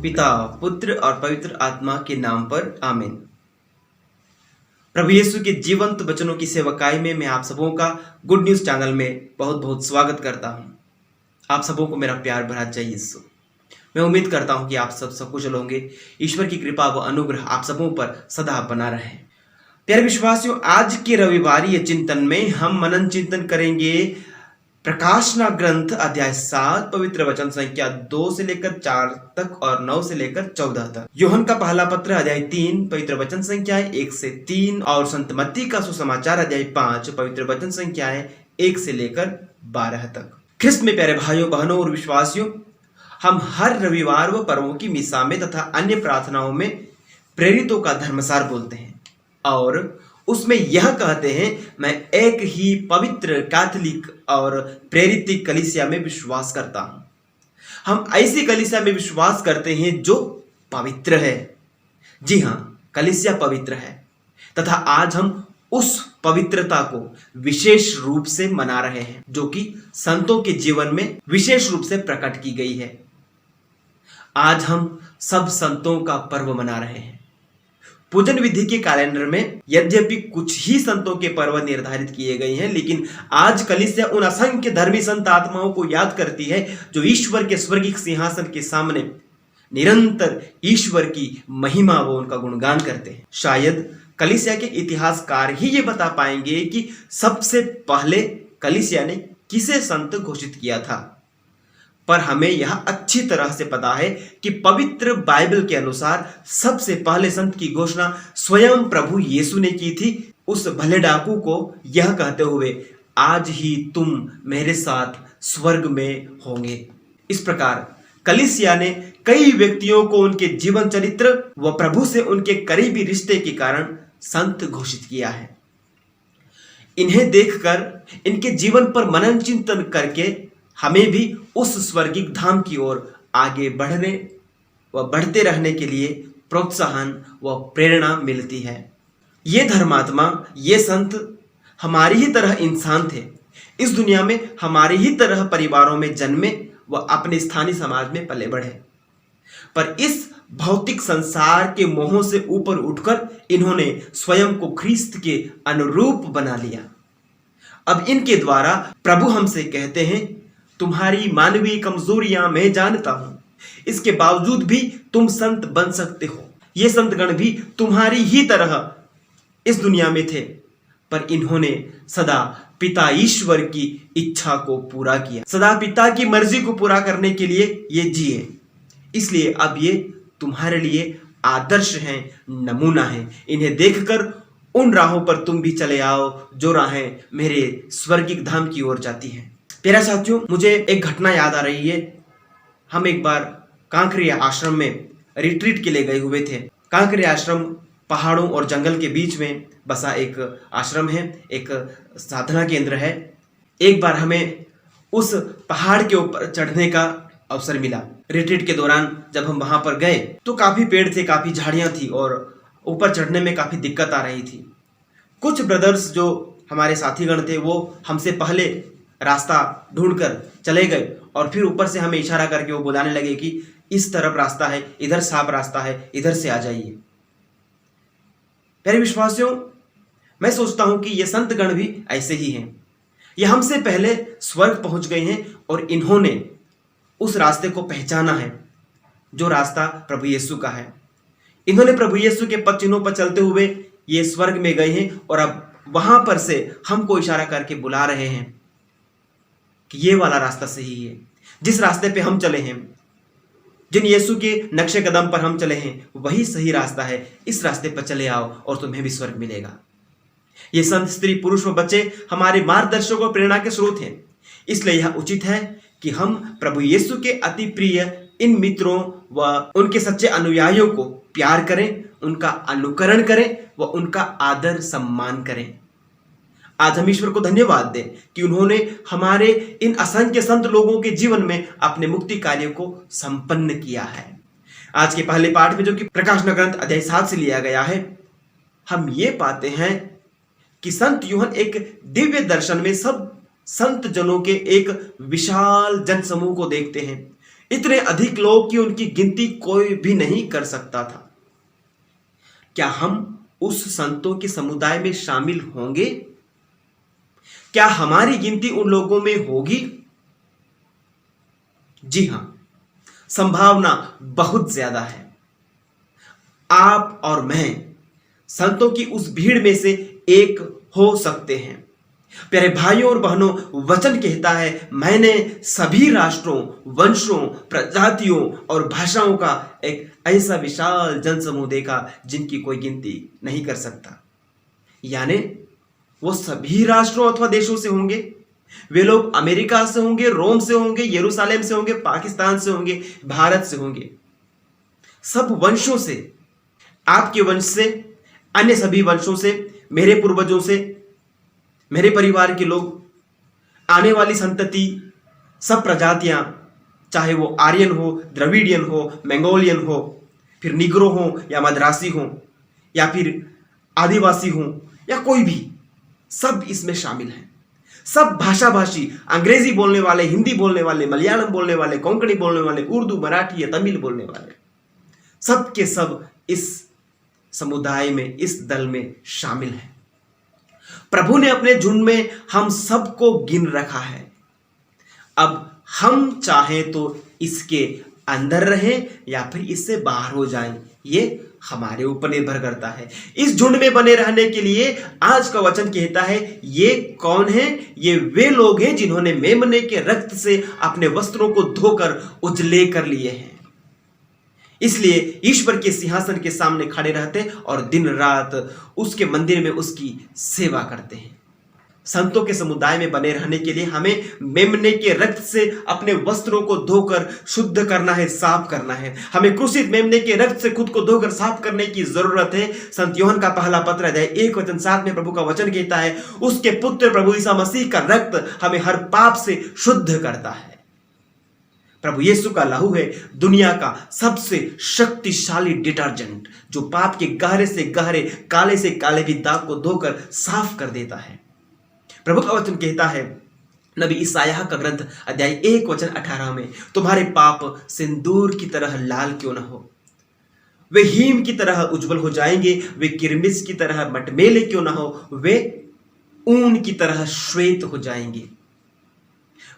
पिता, पुत्र और पवित्र आत्मा के नाम पर आमीन। प्रभु यीशु के जीवंत वचनों की सेवकाई में मैं आप सबों का गुड न्यूज चैनल में बहुत बहुत स्वागत करता हूं। आप सबों को मेरा प्यार भरा जय यीशु। मैं उम्मीद करता हूं कि आप सब सकुशल होंगे। ईश्वर की कृपा व अनुग्रह आप सबों पर सदा बना रहे। प्यारे विश्वासियों, आज के रविवारी चिंतन में हम मनन चिंतन करेंगे प्रकाशना ग्रंथ अध्याय 7 पवित्र वचन संख्या 2 से लेकर 4 तक और 9 से लेकर 14 तक। यूहन्ना का पहला पत्र अध्याय 3 पवित्र वचन संख्याएं 1 से 3 और संत मत्ती का सुसमाचार अध्याय 5 पवित्र वचन संख्याएं 1 से लेकर 12 तक। ख्रिस्त में प्यारे भाइयों बहनों और विश्वासियों, हम हर रविवार व पर्वों की मिसा में तथा अन्य प्रार्थनाओं में प्रेरितों का धर्मसार बोलते हैं और उसमें यह कहते हैं, मैं एक ही पवित्र कैथोलिक और प्रेरित कलीसिया में विश्वास करता हूं। हम ऐसी कलीसिया में विश्वास करते हैं जो पवित्र है। जी हां, कलीसिया पवित्र है तथा आज हम उस पवित्रता को विशेष रूप से मना रहे हैं जो कि संतों के जीवन में विशेष रूप से प्रकट की गई है। आज हम सब संतों का पर्व मना रहे हैं। पूजन विधि के कैलेंडर में यद्यपि कुछ ही संतों के पर्व निर्धारित किए गए हैं, लेकिन आज कलीसिया उन असंख्य धर्मी संत आत्माओं को याद करती है जो ईश्वर के स्वर्गीय सिंहासन के सामने निरंतर ईश्वर की महिमा व उनका गुणगान करते हैं। शायद कलीसिया के इतिहासकार ही ये बता पाएंगे कि सबसे पहले कलीसिया ने किसे संत घोषित किया था, पर हमें यह अच्छी तरह से पता है कि पवित्र बाइबल के अनुसार सबसे पहले संत की घोषणा स्वयं प्रभु यीशु ने की थी, उस भले डाकू को यह कहते हुए, आज ही तुम मेरे साथ स्वर्ग में होंगे। इस प्रकार कलीसिया ने कई व्यक्तियों को उनके जीवन चरित्र व प्रभु से उनके करीबी रिश्ते के कारण संत घोषित किया है। इन्हें देखकर, इनके जीवन पर मनन चिंतन करके हमें भी उस स्वर्गीय धाम की ओर आगे बढ़ने व बढ़ते रहने के लिए प्रोत्साहन व प्रेरणा मिलती है। ये धर्मात्मा, ये संत हमारी ही तरह इंसान थे। इस दुनिया में हमारी ही तरह परिवारों में जन्मे व अपने स्थानीय समाज में पले बढ़े, पर इस भौतिक संसार के मोहों से ऊपर उठकर इन्होंने स्वयं को ख्रीस्त के अनुरूप बना लिया। अब इनके द्वारा प्रभु हमसे कहते हैं, तुम्हारी मानवीय कमजोरियां मैं जानता हूं, इसके बावजूद भी तुम संत बन सकते हो। ये संतगण भी तुम्हारी ही तरह इस दुनिया में थे, पर इन्होंने सदा पिता ईश्वर की इच्छा को पूरा किया, सदा पिता की मर्जी को पूरा करने के लिए ये जिए। इसलिए अब ये तुम्हारे लिए आदर्श हैं, नमूना है। इन्हें देखकर उन राहों पर तुम भी चले आओ जो राहें मेरे स्वर्गीय धाम की ओर जाती हैं। प्यारे साथियों, मुझे एक घटना याद आ रही है। हम एक बार कांकरी आश्रम में रिट्रीट के लिए गए हुए थे। कांकरी आश्रम पहाड़ों और जंगल के बीच में बसा एक आश्रम है, एक साधना केंद्र है। एक बार हमें उस पहाड़ के ऊपर चढ़ने का अवसर मिला। रिट्रीट के दौरान जब हम वहां पर गए तो काफी पेड़ थे, काफी झाड़ियां थी और ऊपर चढ़ने में काफी दिक्कत आ रही थी। कुछ ब्रदर्स जो हमारे साथीगण थे वो हमसे पहले रास्ता ढूंढकर चले गए और फिर ऊपर से हमें इशारा करके वो बुलाने लगे कि इस तरफ रास्ता है, इधर साफ रास्ता है, इधर से आ जाइए। प्यारे विश्वासियों, मैं सोचता हूं कि ये संतगण भी ऐसे ही हैं। ये हमसे पहले स्वर्ग पहुंच गए हैं और इन्होंने उस रास्ते को पहचाना है जो रास्ता प्रभु यीशु का है। इन्होंने प्रभु यीशु के पद चिन्हों पर चलते हुए ये स्वर्ग में गए हैं और अब वहां पर से हमको इशारा करके बुला रहे हैं कि ये वाला रास्ता सही है। जिस रास्ते पे हम चले हैं, जिन यीशु के नक्शे कदम पर हम चले हैं, वही सही रास्ता है। इस रास्ते पर चले आओ और तुम्हें भी स्वर्ग मिलेगा। ये संत, स्त्री, पुरुष व बच्चे हमारे मार्गदर्शक और प्रेरणा के स्रोत हैं। इसलिए यह उचित है कि हम प्रभु यीशु के अति प्रिय इन मित्रों व उनके सच्चे अनुयायियों को प्यार करें, उनका अनुकरण करें व उनका आदर सम्मान करें। आज हम ईश्वर को धन्यवाद दें कि उन्होंने हमारे इन असंख्य संत लोगों के जीवन में अपने मुक्ति कार्य को संपन्न किया है। आज के पहले पाठ में जो कि प्रकाशना ग्रंथ अध्याय 7 से लिया गया है, हम ये पाते हैं कि संत यूहन्ना एक दिव्य दर्शन में सब संत जनों के एक विशाल जनसमूह को देखते हैं। इतने अधिक लोग कि उनकी गिनती कोई भी नहीं कर सकता था। क्या हम उस संतों के समुदाय में शामिल होंगे? क्या हमारी गिनती उन लोगों में होगी? जी हां, संभावना बहुत ज्यादा है। आप और मैं संतों की उस भीड़ में से एक हो सकते हैं। प्यारे भाइयों और बहनों, वचन कहता है, मैंने सभी राष्ट्रों, वंशों, प्रजातियों और भाषाओं का एक ऐसा विशाल जनसमूह देखा जिनकी कोई गिनती नहीं कर सकता। यानी वो सभी राष्ट्रों अथवा देशों से होंगे। वे लोग अमेरिका से होंगे, रोम से होंगे, यरूशलेम से होंगे, पाकिस्तान से होंगे, भारत से होंगे, सब वंशों से, आपके वंश से, अन्य सभी वंशों से, मेरे पूर्वजों से, मेरे परिवार के लोग, आने वाली संतति, सब प्रजातियां, चाहे वो आर्यन हो, द्रविडियन हो, मंगोलियन हो, फिर निग्रो हो या मद्रासी हो या फिर आदिवासी हो या कोई भी, सब इसमें शामिल हैं। सब भाषा भाषी, अंग्रेजी बोलने वाले, हिंदी बोलने वाले, मलयालम बोलने वाले, कोंकणी बोलने वाले, उर्दू, मराठी या तमिल बोलने वाले, सब के सब इस समुदाय में, इस दल में शामिल हैं। प्रभु ने अपने झुंड में हम सबको गिन रखा है। अब हम चाहें तो इसके अंदर रहें या फिर इससे बाहर हो जाएं, ये हमारे ऊपर निर्भर करता है। इस झुंड में बने रहने के लिए आज का वचन कहता है, ये कौन है? ये वे लोग हैं जिन्होंने मेमने के रक्त से अपने वस्त्रों को धोकर उजले कर लिए हैं। इसलिए ईश्वर के सिंहासन के सामने खड़े रहते और दिन रात उसके मंदिर में उसकी सेवा करते हैं। संतों के समुदाय में बने रहने के लिए हमें मेमने के रक्त से अपने वस्त्रों को धोकर शुद्ध करना है, साफ करना है। हमें क्रूसित मेमने के रक्त से खुद को धोकर साफ करने की जरूरत है। संत यूहन्ना का पहला पत्र अध्याय 1:7 में प्रभु का वचन कहता है, उसके पुत्र प्रभु ईसा मसीह का रक्त हमें हर पाप से शुद्ध करता है। प्रभु यीशु का लहू है दुनिया का सबसे शक्तिशाली डिटर्जेंट, जो पाप के गहरे से गहरे, काले से काले भी दाग को धोकर साफ कर देता है। प्रभु का वचन कहता है नबी ईसायाह का ग्रंथ अध्याय 1:18 में, तुम्हारे पाप सिंदूर की तरह लाल क्यों न हो, वे हीम की तरह उज्जवल हो जाएंगे, वे किरमिज की तरह मटमेले क्यों न हो, वे ऊन की तरह श्वेत हो जाएंगे।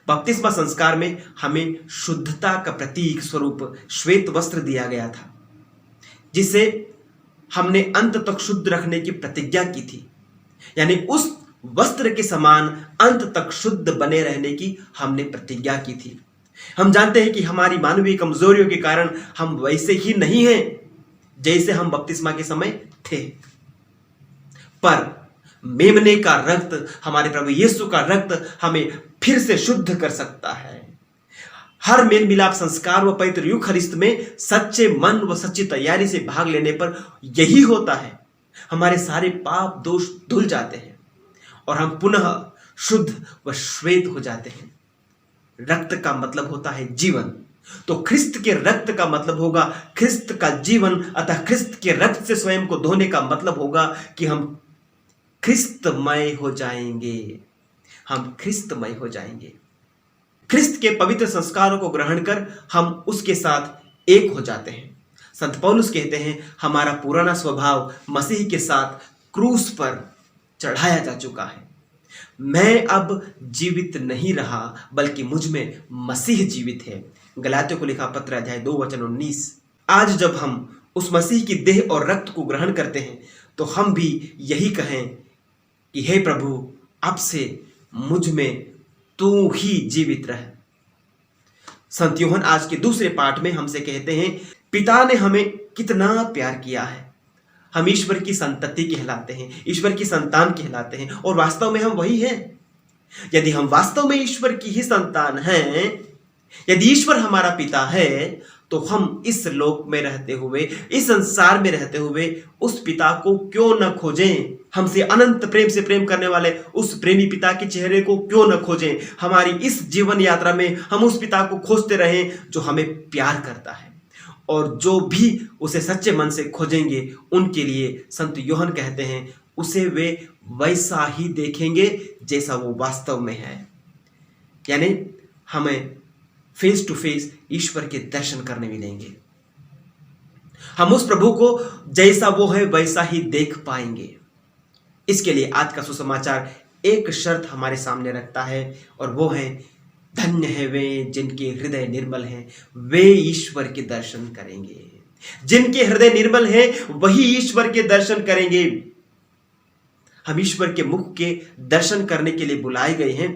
बपतिस्मा संस्कार में हमें शुद्धता का प्रतीक स्वरूप श्वेत वस्त्र दिया गया था, जिसे हमने अंत तक शुद्ध रखने की प्रतिज्ञा की थी। यानी उस वस्त्र के समान अंत तक शुद्ध बने रहने की हमने प्रतिज्ञा की थी। हम जानते हैं कि हमारी मानवीय कमजोरियों के कारण हम वैसे ही नहीं हैं जैसे हम बपतिस्मा के समय थे, पर मेमने का रक्त, हमारे प्रभु यीशु का रक्त हमें फिर से शुद्ध कर सकता है। हर मेल मिलाप संस्कार व पवित्र यूखरिस्त में सच्चे मन व सच्ची तैयारी से भाग लेने पर यही होता है, हमारे सारे पाप दोष धुल जाते हैं और हम पुनः शुद्ध व श्वेत हो जाते हैं। रक्त का मतलब होता है जीवन, तो ख्रिस्त के रक्त का मतलब होगा ख्रिस्त का जीवन। अतः ख्रिस्त के रक्त से स्वयं को धोने का मतलब होगा कि हम ख्रिस्तमय हो जाएंगे, हम ख्रिस्तमय हो जाएंगे। ख्रिस्त के पवित्र संस्कारों को ग्रहण कर हम उसके साथ एक हो जाते हैं। संत पौलुस कहते हैं, हमारा पुराना स्वभाव मसीह के साथ क्रूस पर चढ़ाया जा चुका है। मैं अब जीवित नहीं रहा, बल्कि मुझ में मसीह जीवित है। गलातियों को लिखा पत्र अध्याय 2:19। आज जब हम उस मसीह की देह और रक्त को ग्रहण करते हैं तो हम भी यही कहें कि हे प्रभु, अब से मुझ में तू ही जीवित रह। संत यूहन्ना आज के दूसरे पाठ में हमसे कहते हैं, पिता ने हमें कितना प्यार किया है। हम ईश्वर की संतति कहलाते हैं, ईश्वर की संतान कहलाते हैं, और वास्तव में हम वही हैं। यदि हम वास्तव में ईश्वर की ही संतान हैं, यदि ईश्वर हमारा पिता है, तो हम इस लोक में रहते हुए, इस संसार में रहते हुए उस पिता को क्यों न खोजें। हमसे अनंत प्रेम से प्रेम करने वाले उस प्रेमी पिता के चेहरे को क्यों न खोजें। हमारी इस जीवन यात्रा में हम उस पिता को खोजते रहें जो हमें प्यार करता है, और जो भी उसे सच्चे मन से खोजेंगे उनके लिए संत यूहन्ना कहते हैं, उसे वे वैसा ही देखेंगे जैसा वो वास्तव में है। यानी हमें फेस टू फेस ईश्वर के दर्शन करने मिलेंगे। हम उस प्रभु को जैसा वो है वैसा ही देख पाएंगे। इसके लिए आज का सुसमाचार एक शर्त हमारे सामने रखता है, और वो है, धन्य है वे जिनके हृदय निर्मल हैं, वे ईश्वर के दर्शन करेंगे। जिनके हृदय निर्मल हैं वही ईश्वर के दर्शन करेंगे। हम ईश्वर के मुख के दर्शन करने के लिए बुलाए गए हैं।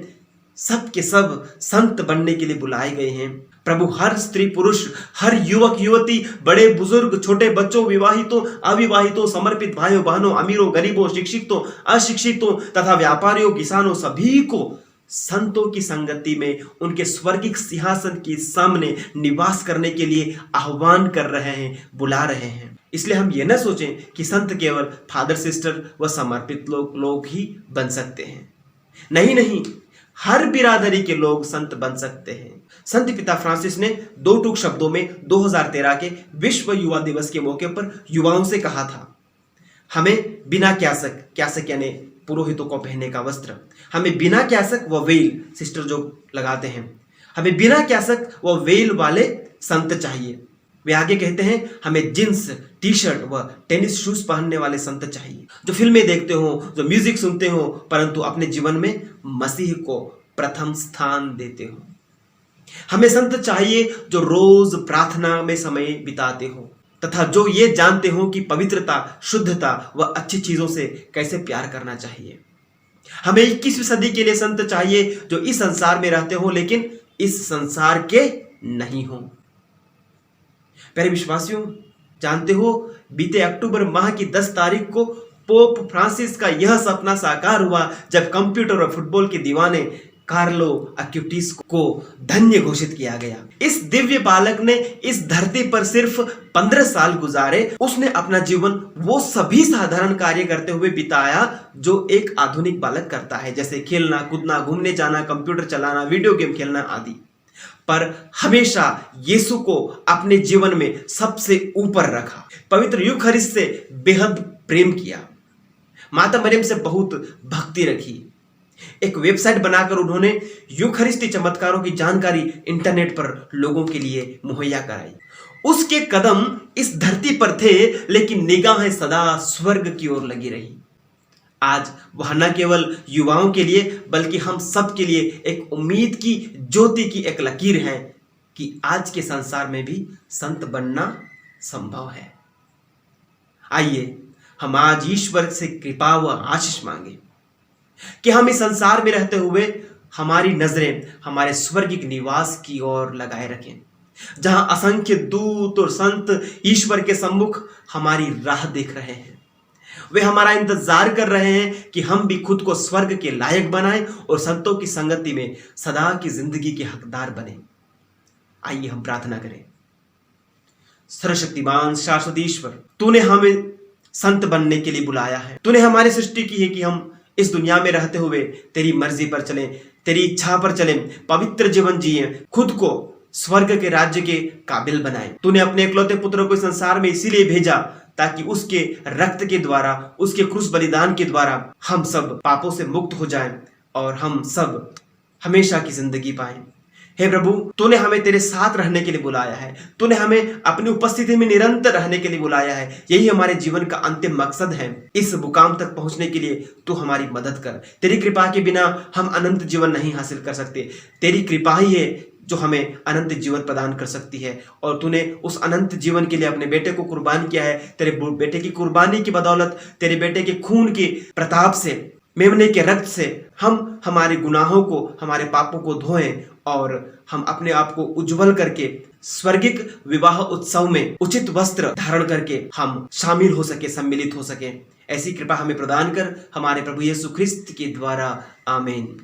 सब के सब संत बनने के लिए बुलाए गए हैं। प्रभु हर स्त्री पुरुष, हर युवक युवती, बड़े बुजुर्ग, छोटे बच्चों, विवाहितों, अविवाहितों, समर्पित भाइयों बहनों, अमीरों गरीबों, शिक्षितों अशिक्षितों तथा व्यापारियों किसानों, सभी को संतों की संगति में उनके स्वर्गिक सिंहासन के सामने निवास करने के लिए आह्वान कर रहे हैं, बुला रहे हैं। इसलिए हम ये न सोचें कि संत केवल फादर सिस्टर व समर्पित लोग ही बन सकते हैं। नहीं नहीं, हर बिरादरी के लोग संत बन सकते हैं। संत पिता फ्रांसिस ने 2 टूक शब्दों में 2013 के विश्व युवा दिवस के मौके पर युवाओं से कहा था, हमें बिना क्यासक यानी पुरोहितों को पहनने का वस्त्र, हमें बिना क्यासक व वेल, सिस्टर जो लगाते हैं, हमें बिना क्यासक व वेल वाले संत चाहिए। वे आगे कहते हैं, हमें जींस टी शर्ट व टेनिस शूज पहनने वाले संत चाहिए, जो फिल्में देखते हो, जो म्यूजिक सुनते हो, परंतु अपने जीवन में मसीह को प्रथम स्थान देते हो। हमें संत चाहिए जो रोज प्रार्थना में समय बिताते हो, तथा जो ये जानते हो कि पवित्रता, शुद्धता व अच्छी चीजों से कैसे प्यार करना चाहिए। हमें 21वीं सदी के लिए संत चाहिए जो इस संसार में रहते हो लेकिन इस संसार के नहीं हो। प्यारे विश्वासियों, जानते हो बीते अक्टूबर माह की 10 तारीख को पोप फ्रांसिस का यह सपना साकार हुआ जब कंप्यूटर और फुटबॉल के दीवाने कार्लो अक्यूटिस को धन्य घोषित किया गया। इस दिव्य बालक ने इस धरती पर सिर्फ 15 साल गुजारे। उसने अपना जीवन वो सभी साधारण कार्य करते हुए बिताया जो एक आधुनिक बालक करता है, जैसे खेलना, कूदना, घूमने जाना, कंप्यूटर चलाना, वीडियो गेम खेलना आदि। पर हमेशा यीशु को अपने जीवन में सबसे ऊपर रखा, पवित्र यूखरिस्ट से बेहद प्रेम किया, माता मरियम से बहुत भक्ति रखी। एक वेबसाइट बनाकर उन्होंने यूखरिस्टी चमत्कारों की जानकारी इंटरनेट पर लोगों के लिए मुहैया कराई। उसके कदम इस धरती पर थे लेकिन निगाहें सदा स्वर्ग की ओर लगी रही। आज वह न केवल युवाओं के लिए बल्कि हम सब के लिए एक उम्मीद की ज्योति की एक लकीर है कि आज के संसार में भी संत बनना संभव है। आइए हम आज ईश्वर से कृपा व आशीष मांगे कि हम इस संसार में रहते हुए हमारी नजरें हमारे स्वर्गिक निवास की ओर लगाए रखें, जहां असंख्य दूत और संत ईश्वर के सम्मुख हमारी राह देख रहे हैं। वे हमारा इंतजार कर रहे हैं कि हम भी खुद को स्वर्ग के लायक बनाएं और संतों की संगति में सदा की जिंदगी के हकदार बने। आइए हम प्रार्थना करें। सर्वशक्तिमान शाश्वत ईश्वर, तूने हमें संत बनने के लिए बुलाया है। तूने हमारी सृष्टि की है कि हम इस दुनिया में रहते हुए तेरी मर्जी पर चलें, तेरी इच्छा पर चलें, पवित्र जीवन जिए, खुद को स्वर्ग के राज्य के काबिल बनाएं। तूने अपने इकलौते पुत्र को इस संसार में इसीलिए भेजा ताकि उसके रक्त के द्वारा, उसके क्रूस बलिदान के द्वारा हम सब पापों से मुक्त हो जाएं और हम सब हमेशा की जिंदगी पाएं। हे प्रभु, तूने हमें तेरे साथ रहने के लिए बुलाया है। तूने हमें अपनी उपस्थिति में निरंतर रहने के लिए बुलाया है। यही हमारे जीवन का अंतिम मकसद है। इस मुकाम तक पहुंचने के लिए तू हमारी मदद कर। तेरी कृपा के बिना हम अनंत जीवन नहीं हासिल कर सकते। तेरी कृपा ही है जो हमें अनंत जीवन प्रदान कर सकती है, और तूने उस अनंत जीवन के लिए अपने बेटे को कुर्बान किया है। तेरे बेटे की कुर्बानी की बदौलत, तेरे बेटे के खून के प्रताप से, मेमने के रक्त से हम हमारे गुनाहों को, हमारे पापों को धोएं और हम अपने आप को उज्जवल करके स्वर्गिक विवाह उत्सव में उचित वस्त्र धारण करके हम शामिल हो सके, सम्मिलित हो सके। ऐसी कृपा हमें प्रदान कर, हमारे प्रभु यीशु ख्रिस्त के द्वारा, आमीन।